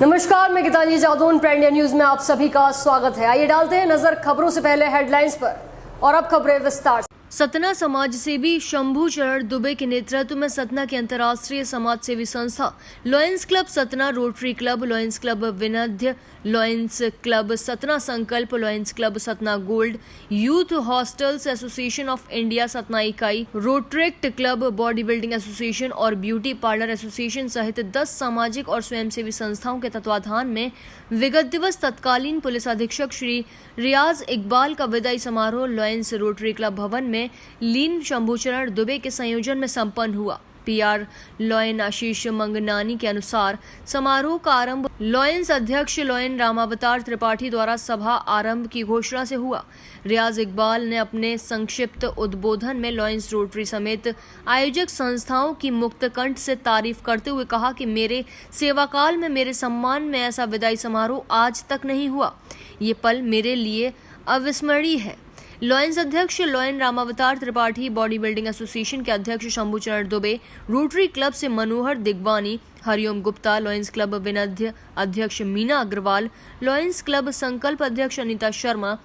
नमस्कार, मैं गीतांजलि जादू प्राइम इंडिया न्यूज में आप सभी का स्वागत है। आइए डालते हैं नजर खबरों से पहले हेडलाइंस पर और अब खबरें विस्तार से। सतना समाज सेवी शंभू चरण दुबे के नेतृत्व में सतना की अंतर्राष्ट्रीय समाज सेवी संस्था Lions Club Satna, Rotary Club Lions Club Vindhya, Lions Club Satna Sankalp, Lions Club Satna Gold, Youth Hostels Association of India Satna इकाई, Rotaract Club, body building association और ब्यूटी पार्लर एसोसिएशन सहित 10 सामाजिक और स्वयंसेवी संस्थाओं के तत्वाधान में विगत दिवस तत्कालीन पुलिस अधीक्षक श्री रियाज इकबाल का विदाई समारोह लॉयंस रोटरी क्लब भवन में लीन शंभूचरण दुबे के संयोजन में संपन्न हुआ। पीआर लॉयन आशीष मंगनानी के अनुसार समारोह का आरंभ लॉयंस अध्यक्ष लॉयन रामावतार त्रिपाठी द्वारा सभा आरंभ की घोषणा से हुआ। रियाज इकबाल ने अपने संक्षिप्त उद्बोधन में लॉयंस रोटरी समेत आयोजक संस्थाओं की मुक्त कंठ से तारीफ करते हुए कहा कि मेरे सेवाकाल में मेरे सम्मान में ऐसा विदाई समारोह आज तक नहीं हुआ। ये पल मेरे लिए अविस्मरणीय है। लॉयंस अध्यक्ष लॉयन रामावतार त्रिपाठी, बॉडी बिल्डिंग एसोसिएशन के अध्यक्ष शंभूचरण दुबे, रोटरी क्लब से मनोहर दिगवानी, हरिओम गुप्ता, लॉयंस क्लब विनध्य अध्यक्ष मीना अग्रवाल, लॉयंस क्लब संकल्प अध्यक्ष अनीता शर्मा,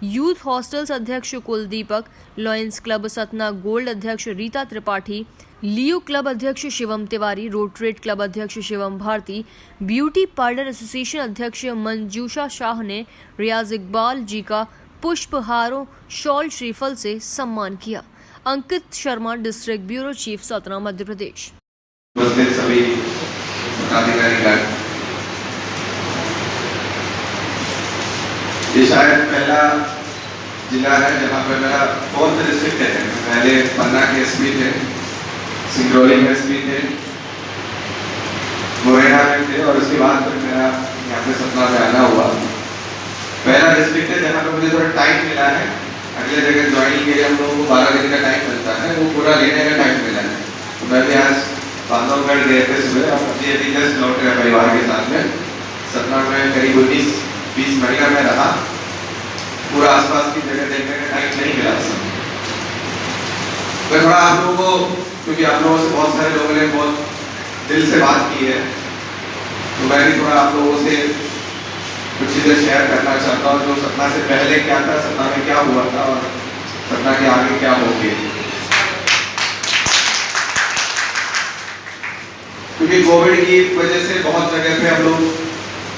यूथ हॉस्टल्स अध्यक्ष कुलदीपक, लॉयंस क्लब सतना गोल्ड अध्यक्ष रीता त्रिपाठी, लियो क्लब अध्यक्ष शिवम तिवारी, रोटरेट क्लब अध्यक्ष Shivam Bharti, beauty parlour association अध्यक्ष मंजूषा शाह ने रियाज इकबाल जी का पुष्पहारों, शॉल, श्रीफल से सम्मान किया। Ankit Sharma, district bureau chief, Satna, Madhya Pradesh. सभी ये शायद पहला जिला है जहाँ पर मेरा 4th डिस्ट्रिक्ट है। पहले पन्ना के एसपी थे, सिंगरौली में एसपी थे, मुरैना में थे और उसके बाद फिर मेरा यहाँ पे सतना में आना हुआ। पहला डिस्ट्रिक्ट है जहाँ पे मुझे थोड़ा टाइम मिला है। अगले जगह ज्वाइनिंग के लिए हम लोगों को 12 दिन का टाइम मिलता है, वो पूरा लेने का टाइम मिला है। तो मैं भी आज बांधवगढ़ गए थे सुबह, अपनी अभी जस्ट लौट गया परिवार के साथ में। सतना में करीब 19-20 महीना में रहा, पूरा आसपास की जगह देखने का टाइम नहीं मिला। मैं थोड़ा आप लोगों को, क्योंकि आप लोगों से बहुत सारे लोगों ने बहुत दिल से बात की है, तो मैं भी थोड़ा आप लोगों से कुछ चीज़ें शेयर करना चाहता हूँ। जो सतना से पहले क्या था, सतना में क्या हुआ था और सतना के आगे क्या होगी। क्योंकि कोविड की वजह से बहुत जगह पे हम लोग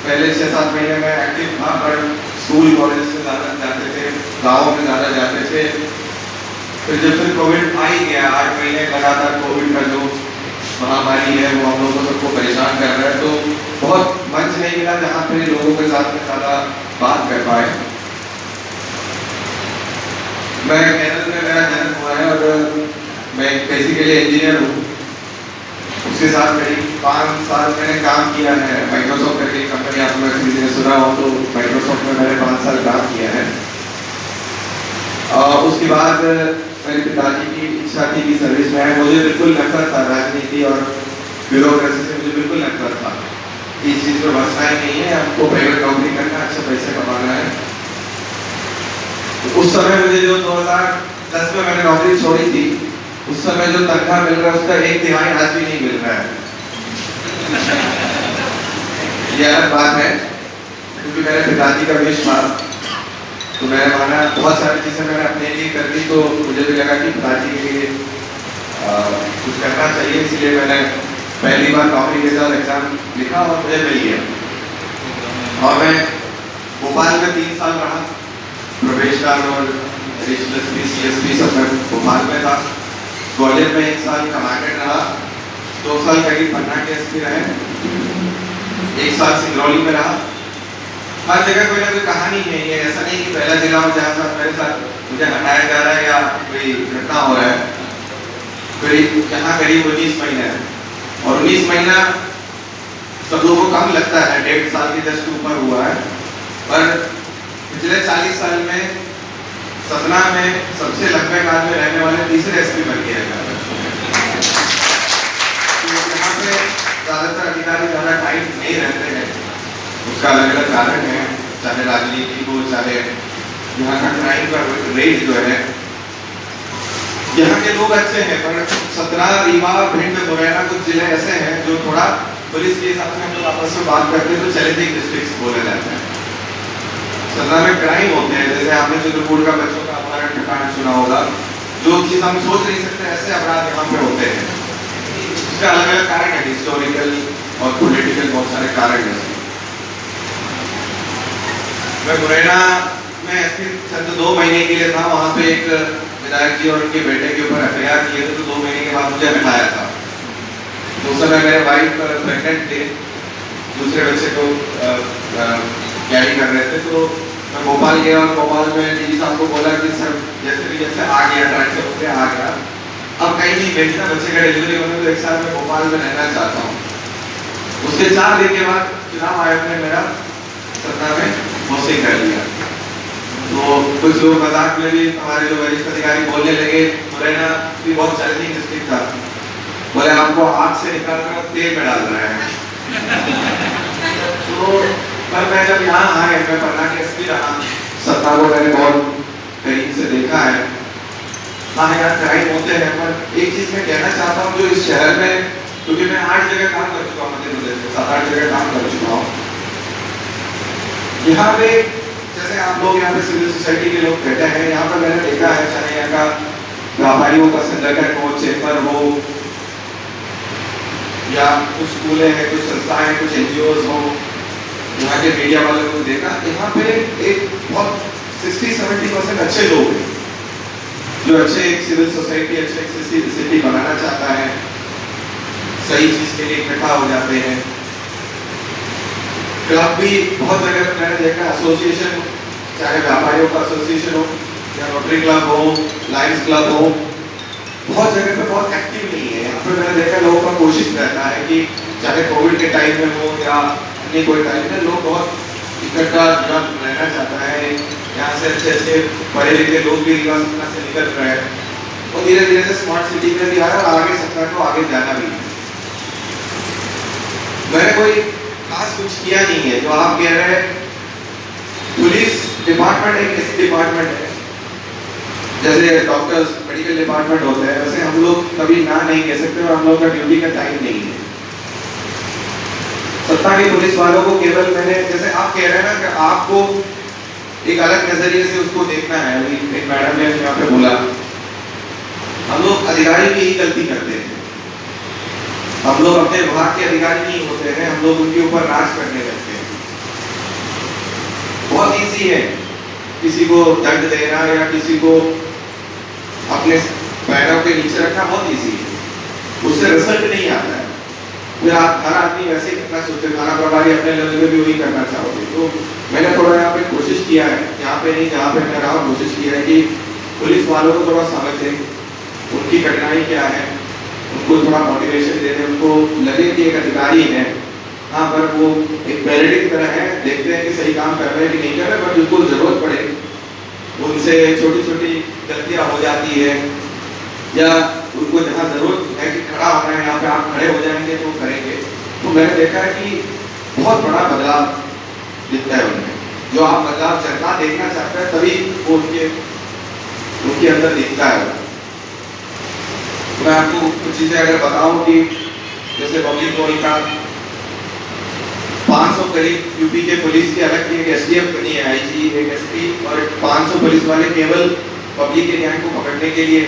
पहले 6-7 महीने में एक्टिव था, पर स्कूल कॉलेज से ज़्यादा जाते थे, गाँव में ज़्यादा जाते थे। फिर जब फिर कोविड आ ही गया, 8 महीने लगातार कोविड का जो महामारी है वो हम लोगों सबको परेशान कर रहा है, तो बहुत मंच नहीं मिला जहाँ पे लोगों के साथ में ज़्यादा बात कर पाए। मैं केरल में मेरा जन्म हुआ है और मैं बेसिकली इंजीनियर हूँ। उसके साथ मेरी 5 साल मैंने काम किया है माइक्रोसॉफ्ट करके कंपनी, आप लोग किसी ने सुना हो तो माइक्रोसॉफ्ट में मैंने 5 साल काम किया है। और उसके बाद मेरे पिताजी की इच्छा थी कि सर्विस में है। मुझे बिल्कुल नफरत था राजनीति और ब्यूरोक्रेसी से, मुझे बिल्कुल नफरत था। इस चीज़ में बसना ही नहीं है, हमको प्राइवेट नौकरी करना, अच्छे पैसे कमाना है। तो उस समय मुझे जो 2010 में मैंने नौकरी छोड़ी थी, उस समय जो तनख्वाह मिल रहा है उसका 1/3 आज भी नहीं मिल रहा है। ये अलग बात है, क्योंकि मेरे पिताजी का विश था, तो मैंने माना बहुत सारी चीज़ें मैंने अपने लिए कर दी। तो मुझे भी लगा कि पिताजी के लिए कुछ करना चाहिए, इसलिए मैंने पहली बार नौकरी के साथ एग्जाम लिखा और मुझे मिल गया। और मैं भोपाल में 3 साल रहा, प्रोबेशनर और एडिशनल एसपी, सीएसपी सब मैं भोपाल में था। ग्वालियर में 1 साल कमांडेंट रहा, 2 साल करीब पन्ना के एसपी रहे, 1 साल सिंगरौली में रहा। हर जगह कोई ना कोई कहानी है। ये ऐसा नहीं कि पहला जिला हो जहाँ पर मेरे साथ मुझे हटाया जा रहा है या कोई घटना हो रहा है। फिर यहाँ करीब 19 महीने है और 19 महीना सब लोगों को कम लगता है, 1.5 साल के जस्ट ऊपर हुआ है। पर पिछले 40 साल में सतना में सबसे लंबे काल में रहने वाले तीसरे एसपी बन गए हैं। यहाँ पे ज़्यादातर अधिकारी ज़्यादा टाइम नहीं रहते हैं, उसका अलग अलग कारण है, चाहे राजनीति हो, चाहे यहाँ का क्राइम का रेट जो है। यहाँ के लोग अच्छे हैं, पर सतना, रीवा, भिंड, मुरैना कुछ जिले ऐसे हैं जो थोड़ा पुलिस के हिसाब से हम लोग आपस में बात करते हैं तो चैलेंजिंग डिस्ट्रिक्ट बोला जाता है। सतना में क्राइम होते हैं, जैसे आपने चित्रकूट का बच्चों का अपहरण ठिकाना सुना होगा, जो चीज हम सोच नहीं सकते ऐसे अपराध यहाँ पे होते हैं। इसका अलग अलग कारण है, हिस्टोरिकल और पॉलिटिकल, बहुत सारे कारण हैं। मैं मुरैना में सिर्फ 2 महीने के लिए था, वहाँ पे एक विधायक जी और उनके बेटे के ऊपर एफआईआर किए थे, तो 2 महीने के बाद मुझे हटाया था। तो उस समय मेरे वाइफ प्रेग्नेंट थे, दूसरे बच्चे को कैरी कर रहे थे, तो मैं भोपाल गया और भोपाल में डीजी साहब को बोला कि सर जैसे आ गया, ट्रांसफर हो गया, आ गया, अब कहीं नहीं भेजना, बच्चे का डिलीवरी होने तो 1 साल में भोपाल में रहना चाहता हूँ। उसके 4 दिन के बाद चुनाव आयोग ने मेरा सतना में पोस्टिंग कर लिया। तो कुछ लोग मजाक में भी हमारे जो वरिष्ठ अधिकारी बोलने लगे, मुरैना भी बहुत चैलेंजिंग डिस्ट्रिक्ट था, बोले आपको आग से निकाल कर तेल में डाल रहे हैं। तो पर मैं जब यहाँ आया, मैं पन्ना के एसपी रहा, सतना को मैंने बहुत करीब से देखा है। हाँ यार क्राइम होते हैं, पर एक चीज मैं कहना चाहता हूँ, जो इस शहर में, क्योंकि मैं 8 जगह काम कर चुका हूँ, मध्य प्रदेश में 7-8 जगह काम कर चुका हूँ, यहाँ पे जैसे आप लोग यहाँ पे सिविल सोसाइटी के लोग बैठे हैं, यहाँ पर मैंने देखा है, चाहे यहाँ का व्यापारियों का संगठन हो, चेंबर हो, या कुछ स्कूलें हैं, कुछ संस्थाएं, कुछ एनजीओज हो, यहाँ के मीडिया वालों को देखा, यहाँ पे एक बहुत 60-70% अच्छे लोग हैं, जो अच्छे एक सिविल सोसाइटी, अच्छे एक सिटी बनाना चाहता है, सही चीज के लिए इकट्ठा हो जाते हैं। क्लब भी बहुत जगह पर मैंने देखा, एसोसिएशन, चाहे व्यापारियों का एसोसिएशन हो या रोटरी क्लब हो, लायंस क्लब हो, बहुत जगह पे बहुत एक्टिव नहीं है। यहाँ पे मैंने देखा लोगों का कोशिश रहता है कि चाहे कोविड के टाइम में हो या अन्य कोई टाइम में, लोग बहुत इकट्ठा रहना चाहता है। यहाँ से अच्छे पढ़े लिखे लोग भी सतना से निकल रहे हैं और धीरे धीरे से स्मार्ट सिटी में भी आ रहा है और आगे सतना को आगे जाना भी है। मैंने कोई खास कुछ किया नहीं है, जो आप कह रहे हैं पुलिस डिपार्टमेंट एक ऐसी डिपार्टमेंट है, जैसे डॉक्टर्स मेडिकल डिपार्टमेंट होते हैं, वैसे हम लोग कभी ना नहीं कह सकते और हम लोग का ड्यूटी का टाइम नहीं है। सत्ता के पुलिस वालों को केवल मैंने, जैसे आप कह रहे हैं ना कि आपको एक अलग नजरिए से उसको देखना है, अभी एक मैडम ने यहाँ पे बोला, हम लोग अधिकारी भी यही गलती करते हैं, हम लोग अपने विभाग के अधिकारी नहीं होते हैं, हम लोग उनके ऊपर राज करने लगते हैं। बहुत ईजी है किसी को दंड देना या किसी को अपने पैरों के नीचे रखना, बहुत ईजी है, उससे रिजल्ट नहीं आता है। फिर आप हर आदमी वैसे ही करना सोचते, थाना प्रभारी अपने लेवल में भी वही करना चाहोगे। तो मैंने थोड़ा यहाँ पे कोशिश किया है, यहाँ पे नहीं जहाँ पे मैं रहा, कोशिश किया है कि पुलिस वालों को थोड़ा समझ दें, उनकी कठिनाई क्या है, उनको थोड़ा मोटिवेशन दे दें, उनको लगे कि एक अधिकारी है, हाँ पर वो एक पैरेडी की तरह है, देखते हैं कि सही काम कर रहे हैं कि नहीं कर रहे, पर जिनको जरूरत पड़े उनसे छोटी छोटी गलतियाँ हो जाती है, या उनको जहाँ जरूरत है कि खड़ा होना है, यहाँ पे आप खड़े हो जाएंगे तो करेंगे। तो मैंने देखा है कि बहुत बड़ा बदलाव दिखता है उनमें, जो आप बदलाव जनता देखना चाहते हैं तभी वो उनके अंदर दिखता है। मैं आपको कुछ चीजें अगर बताऊं कि जैसे पब्लिक रोल का 500 करीब यूपी के पुलिस की अलग की एक एसडीएफ बनी है, आईजी, एक एसपी, और 500 पुलिस वाले केवल पब्लिक के गैंग को पकड़ने के लिए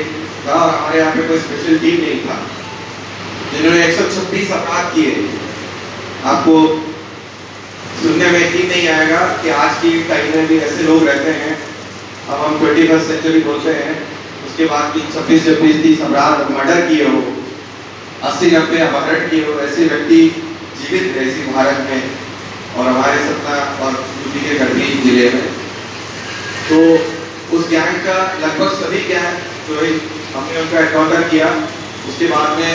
था, और हमारे यहाँ पे कोई स्पेशल टीम नहीं था, जिन्होंने 126 अपराध किए। आपको सुनने में यकीन नहीं आएगा कि आज की टाइम में भी ऐसे लोग रहते हैं, अब हम 21st सेंचुरी बोलते हैं, उसके बाद भी 26-30 अपराध, मर्डर किए हो, 80-90 अपहरण किए हो, ऐसे व्यक्ति जीवित है इसी भारत में और हमारे सतना और यूपी के गढ़ी जिले में। तो उस गैंग का लगभग सभी गैंग जो हमने उनका एनकाउंटर किया, उसके बाद में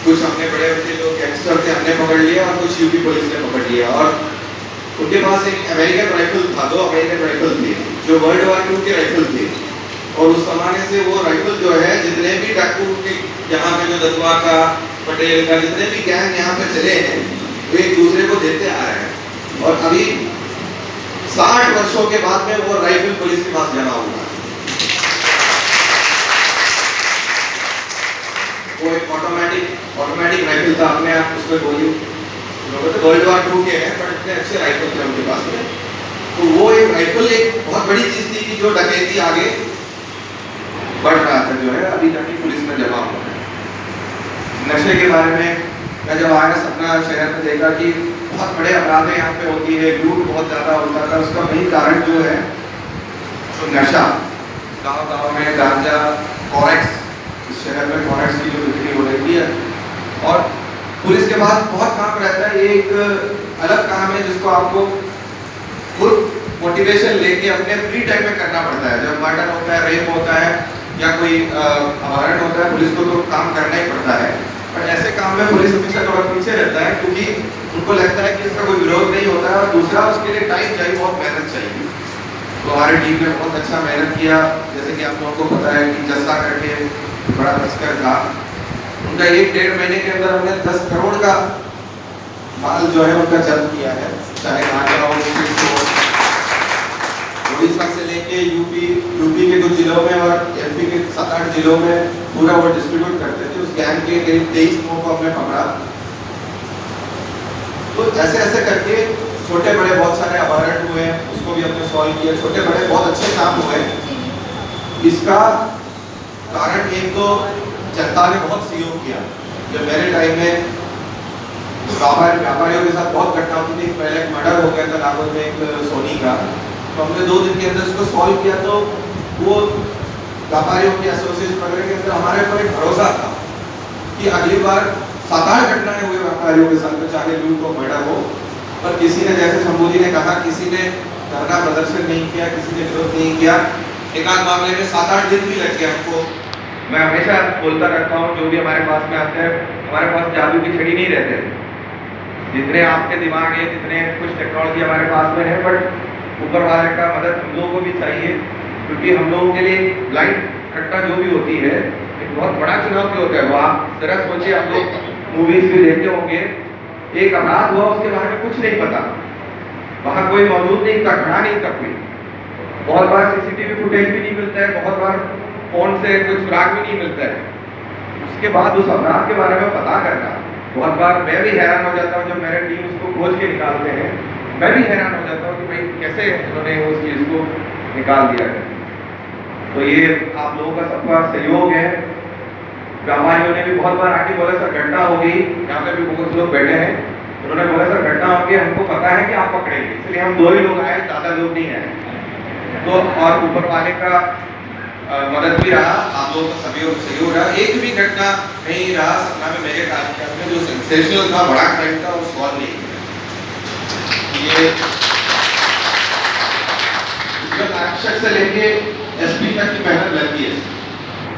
कुछ हमने बड़े बड़े जो गैंगस्टर थे हमने पकड़ लिया और कुछ यूपी पुलिस ने पकड़ लिया। और उनके पास एक अमेरिकन राइफल था, 2 अमेरिकन राइफल थे जो वर्ल्ड वॉर 2 के राइफल थे, और उस जमाने से वो राइफल जो है, जितने भी डाकू के यहाँ पे जो दत्वा का, पटेल का, जितने भी गैंग यहाँ पे चले हैं, वो एक दूसरे को देते आ रहे हैं, और अभी 60 वर्षों के बाद में वो राइफल पुलिस के पास जमा हुआ है। वो एक ऑटोमेटिक राइफल था, अपने आप उसमें गोली वर्ल्ड वॉर 2 के हैं, बट इतने अच्छे राइफल थे उनके पास में। तो वो एक राइफल एक बहुत बड़ी चीज थी कि जो डकैती आगे बढ़ रहा था, जो है अभी जाके पुलिस में जमा हुआ है। नशे के बारे में मैं जब आया सतना शहर में देखा कि बहुत बड़े अपराधें यहाँ पे होती है, लूट बहुत ज़्यादा होता था। उसका मेन कारण जो है तो नशा, गांव-गांव में गांजा, फॉरेक्स, इस शहर में फॉरेक्स की जो बिक्री हो रही है, और पुलिस के पास बहुत काम रहता है। ये एक अलग काम है जिसको आपको खुद मोटिवेशन लेके अपने फ्री टाइम में करना पड़ता है। जब मर्डर होता है, रेप होता है या कोई अपहरण होता है, पुलिस को तो काम करना ही पड़ता है। पर ऐसे काम में पुलिस हमेशा थोड़ा पीछे रहता है, क्योंकि उनको लगता है कि इसका कोई विरोध नहीं होता है, और दूसरा उसके लिए टाइम चाहिए, बहुत मेहनत चाहिए। तो हमारी टीम ने बहुत अच्छा मेहनत किया। जैसे कि आप लोगों को पता है कि जस्सा करके बड़ा तस्कर था, उनका 1-1.5 महीने के अंदर हमने 10 करोड़ का माल जो है उनका जब्त किया है। चाहे गांजा हो, उड़ीसा से लेके यूपी के कुछ जिलों में और एमपी के 7-8 जिलों में पूरा वो डिस्ट्रीब्यूट करते थे। उस गैंग के करीब 23 लोगों को हमने पकड़ा। तो ऐसे ऐसे करके छोटे बड़े बहुत सारे अपहरण हुए, उसको भी हमने सॉल्व किया। छोटे बड़े बहुत अच्छे काम हुए। इसका कारण एक तो जनता ने बहुत सहयोग किया। जब मेरे टाइम में व्यापारियों के साथ बहुत घटना होती थी, पहले एक मर्डर हो गया था नागौर में एक सोनी का, तो हमने 2 दिन के अंदर उसको सॉल्व किया। तो वो व्यापारियों की एसोसिएशन वगैरह के अंदर हमारे ऊपर एक भरोसा था कि अगली बार 7-8 घटनाएं हुए व्यापारियों के साथ, तो चाहे लूट हो, मर्डर हो, पर किसी ने, जैसे शंभू जी ने कहा, किसी ने धरना प्रदर्शन नहीं किया, किसी ने विरोध नहीं किया। एक आध मामले में 7-8 दिन भी लग गए हमको। मैं हमेशा बोलता रहता हूँ, जो भी हमारे पास में आते हैं, हमारे पास जादू की छड़ी नहीं रहते। जितने आपके दिमाग है, जितने कुछ टेक्नोलॉजी हमारे पास में है, बट ऊपर वाले का मदद हम लोगों को भी चाहिए, क्योंकि हम लोगों के लिए ब्लाइंड घटना जो भी होती है एक बहुत बड़ा चुनौती होता है। वो आप जरा सोचिए, आप लोग मूवीज भी देखते होंगे, एक अपराध हुआ, उसके बारे में कुछ नहीं पता, वहाँ कोई मौजूद नहीं था, खड़ा नहीं था कोई। बहुत बार सीसीटीवी फुटेज भी नहीं मिलता है, बहुत बार फोन से कोई सुराग भी नहीं मिलता है। उसके बाद उस अपराध के बारे में पता करना, बहुत बार मैं भी हैरान हो जाता हूँ जब मेरे टीम उसको खोज के निकालते हैं। मैं भी हैरान हो जाता हूँ कि भाई कैसे उन्होंने उस चीज़ को निकाल दिया है। तो ये आप लोगों का सबका सहयोग है। व्यापारियों ने भी बहुत बार आके बोला, सर घटना हो गई, यहाँ पे भी बहुत लोग बैठे हैं, उन्होंने बोला सर घटना हो गई, हमको पता है कि आप पकड़ेंगे, इसलिए हम 2 ही लोग आए, ज़्यादा लोग नहीं आए। तो और ऊपर वाले का मदद भी रहा, आप लोगों का सहयोग रहा। एक भी घटना नहीं रहा सतना में मेरे कार्यकाल में जो सेंसेशनल था, बड़ा क्राइम था, वो सॉल्व नहीं किया। ये आरक्षक से लेके